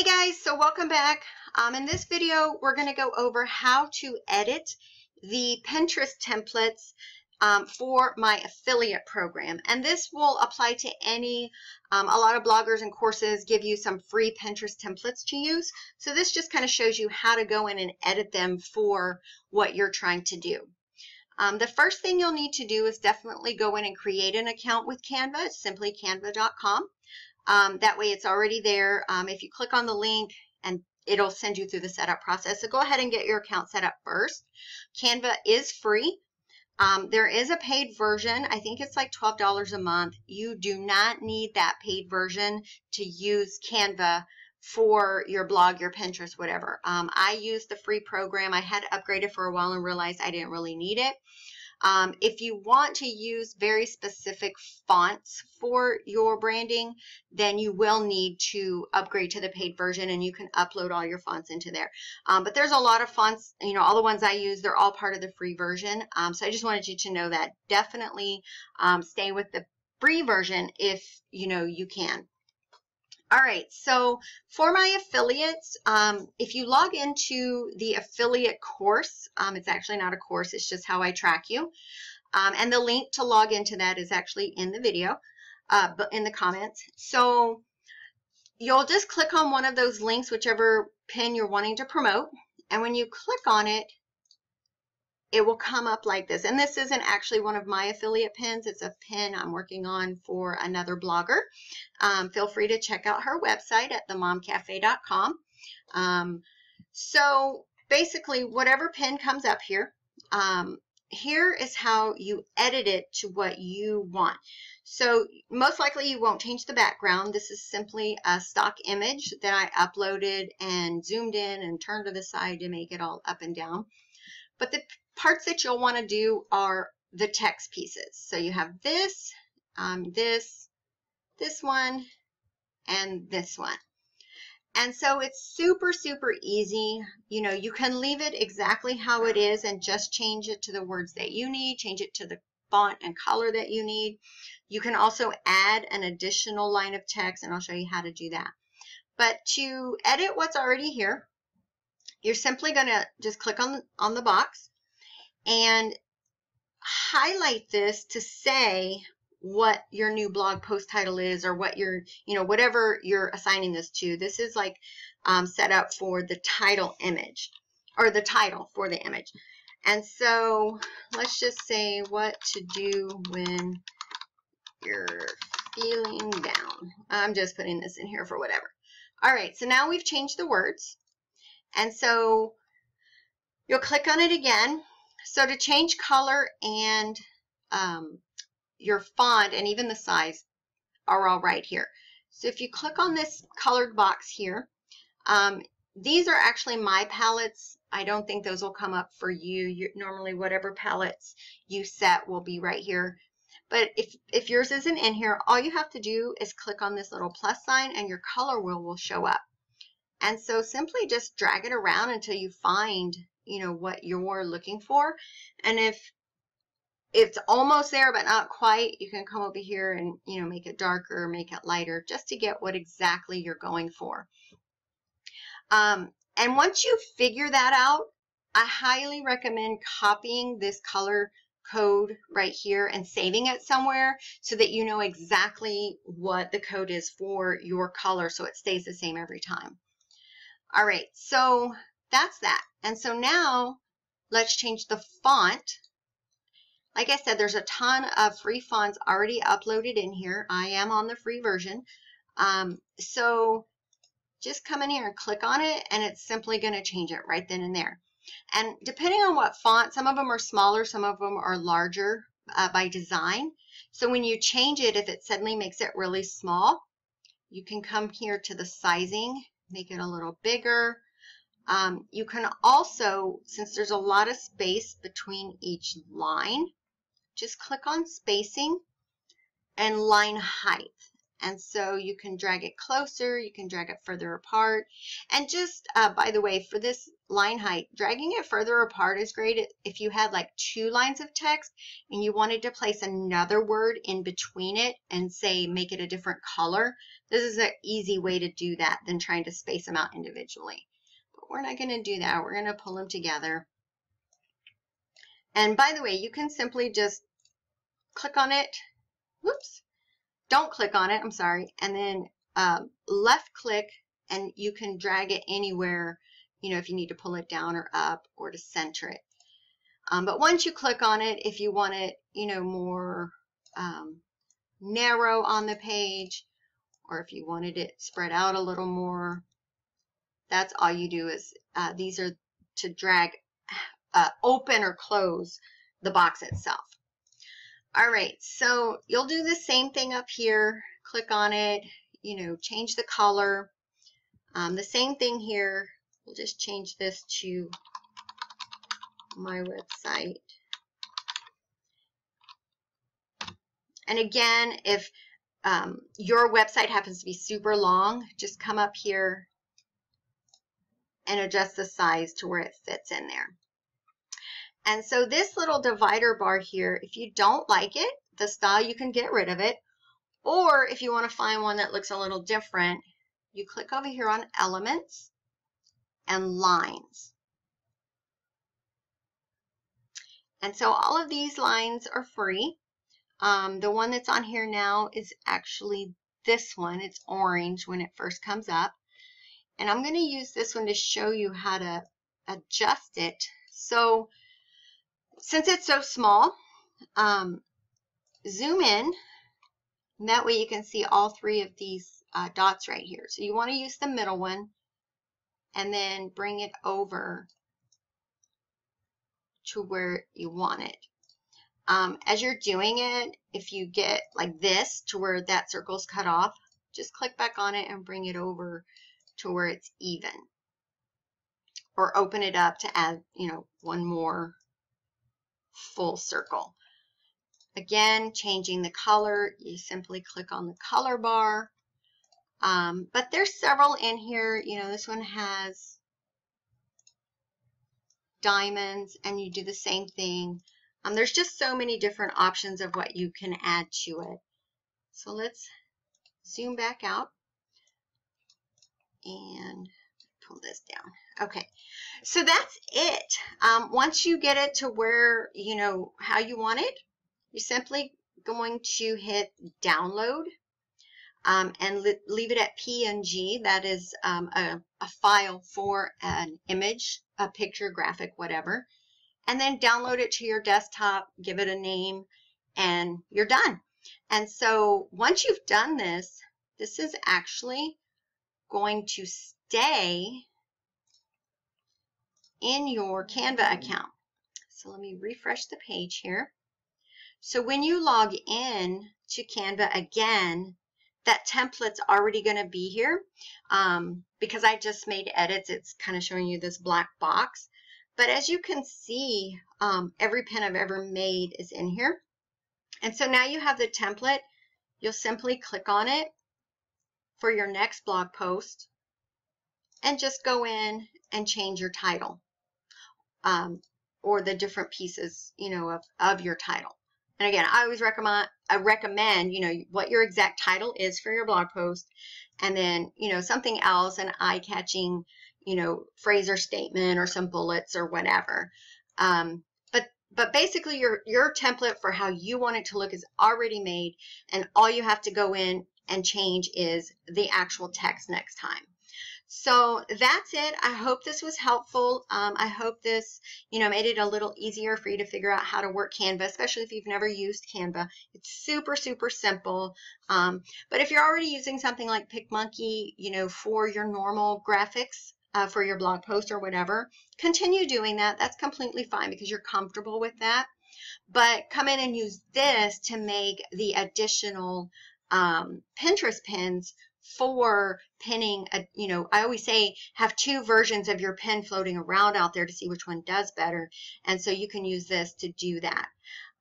Hey guys, so welcome back. In this video, we're going to go over how to edit the Pinterest templates for my affiliate program. And this will apply to any, a lot of bloggers and courses give you some free Pinterest templates to use. So this just kind of shows you how to go in and edit them for what you're trying to do. The first thing you'll need to do is definitely go in and create an account with Canva. It's simply canva.com. That way it's already there. If you click on the link, and it'll send you through the setup process. So go ahead and get your account set up first. Canva is free. There is a paid version. I think it's like $12 a month. You do not need that paid version to use Canva for your blog, your Pinterest, whatever. I used the free program. I had to upgrade it for a while and realized I didn't really need it. If you want to use very specific fonts for your branding, then you will need to upgrade to the paid version, and you can upload all your fonts into there. But there's a lot of fonts, you know, all the ones I use, they're all part of the free version. So I just wanted you to know that. Definitely stay with the free version if, you know, you can. All right, so for my affiliates, if you log into the affiliate course, it's actually not a course, it's just how I track you. And the link to log into that is actually in the video, but in the comments. So you'll just click on one of those links, whichever pin you're wanting to promote. And when you click on it, it will come up like this. And this isn't actually one of my affiliate pins. It's a pin I'm working on for another blogger. Feel free to check out her website at themomcafe.com. So basically, whatever pin comes up here, here is how you edit it to what you want. So most likely you won't change the background. This is simply a stock image that I uploaded and zoomed in and turned to the side to make it all up and down. But the parts that you'll want to do are the text pieces. So you have this, this one, and this one. And so it's super, super easy. You know, you can leave it exactly how it is and just change it to the words that you need, change it to the font and color that you need. You can also add an additional line of text, and I'll show you how to do that. But to edit what's already here, you're simply going to just click on the box and highlight this to say what your new blog post title is, or what your, you know, whatever you're assigning this to. This is like set up for the title image, or the title for the image. And so let's just say what to do when you're feeling down. I'm just putting this in here for whatever. All right, so now we've changed the words. And so you'll click on it again. So to change color and your font and even the size are all right here. So if you click on this colored box here, these are actually my palettes. I don't think those will come up for you. Normally whatever palettes you set will be right here. But if yours isn't in here, all you have to do is click on this little plus sign and your color wheel will show up. And so simply just drag it around until you find, you know, what you're looking for. And if it's almost there but not quite, you can come over here and, you know, make it darker, make it lighter, just to get what exactly you're going for. And once you figure that out, I highly recommend copying this color code right here and saving it somewhere so that you know exactly what the code is for your color, so it stays the same every time. All right, so that's that. And so now let's change the font. Like I said, there's a ton of free fonts already uploaded in here. I am on the free version. So just come in here and click on it, and it's simply going to change it right then and there. And depending on what font, some of them are smaller, some of them are larger by design. So when you change it, if it suddenly makes it really small, you can come here to the sizing, make it a little bigger. You can also, since there's a lot of space between each line, just click on spacing and line height. And so you can drag it closer, you can drag it further apart. And just, by the way, for this line height, dragging it further apart is great if you had like 2 lines of text and you wanted to place another word in between it and say, make it a different color. This is an easy way to do that than trying to space them out individually. But we're not going to do that. We're going to pull them together. And by the way, you can simply just click on it. Whoops. Don't click on it, I'm sorry, and then left click, and you can drag it anywhere, you know, if you need to pull it down or up or to center it. But once you click on it, if you want it, you know, more narrow on the page, or if you wanted it spread out a little more, that's all you do is, these are to drag, open or close the box itself. All right, so you'll do the same thing up here. Click on it, you know, change the color. The same thing here. We'll just change this to my website. And again, if your website happens to be super long, just come up here and adjust the size to where it fits in there. And so this little divider bar here, if you don't like it, the style, you can get rid of it. Or if you want to find one that looks a little different, you click over here on Elements and Lines. And so all of these lines are free. The one that's on here now is actually this one. It's orange when it first comes up. And I'm going to use this one to show you how to adjust it. So since it's so small, zoom in, and that way you can see all 3 of these dots right here. So you want to use the middle one and then bring it over to where you want it. As you're doing it, if you get like this to where that circle's cut off, just click back on it and bring it over to where it's even. Or open it up to add, you know, one more full circle. Again, changing the color, you simply click on the color bar. But there's several in here. You know, this one has diamonds, and you do the same thing. There's just so many different options of what you can add to it. So let's zoom back out and pull this down. Okay, so that's it. Once you get it to where, you know, how you want it, you're simply going to hit download and leave it at PNG. That is a file for an image, a picture, graphic, whatever. And then download it to your desktop, give it a name, and you're done. And so once you've done this, this is actually going to stay in your Canva account. So let me refresh the page here. So when you log in to Canva again, that template's already going to be here. Because I just made edits, it's kind of showing you this black box. But as you can see, every pen I've ever made is in here. And so now you have the template. You'll simply click on it for your next blog post and just go in and change your title or the different pieces, you know, of your title. And again, I always recommend, you know, what your exact title is for your blog post, and then, you know, something else, an eye-catching, you know, phrase or statement or some bullets or whatever. But basically your template for how you want it to look is already made, and all you have to go in and change is the actual text next time. So that's it. I hope this was helpful. I hope this, you know, made it a little easier for you to figure out how to work Canva, especially if you've never used Canva. It's super, super simple. But if you're already using something like PicMonkey, you know, for your normal graphics, for your blog post or whatever, continue doing that. That's completely fine because you're comfortable with that. But come in and use this to make the additional Pinterest pins for pinning. You know, I always say have 2 versions of your pin floating around out there to see which one does better. And so you can use this to do that.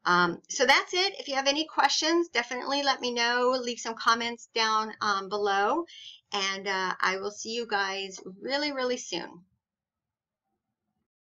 So that's it. If you have any questions, definitely let me know. Leave some comments down below, and I will see you guys really, really soon.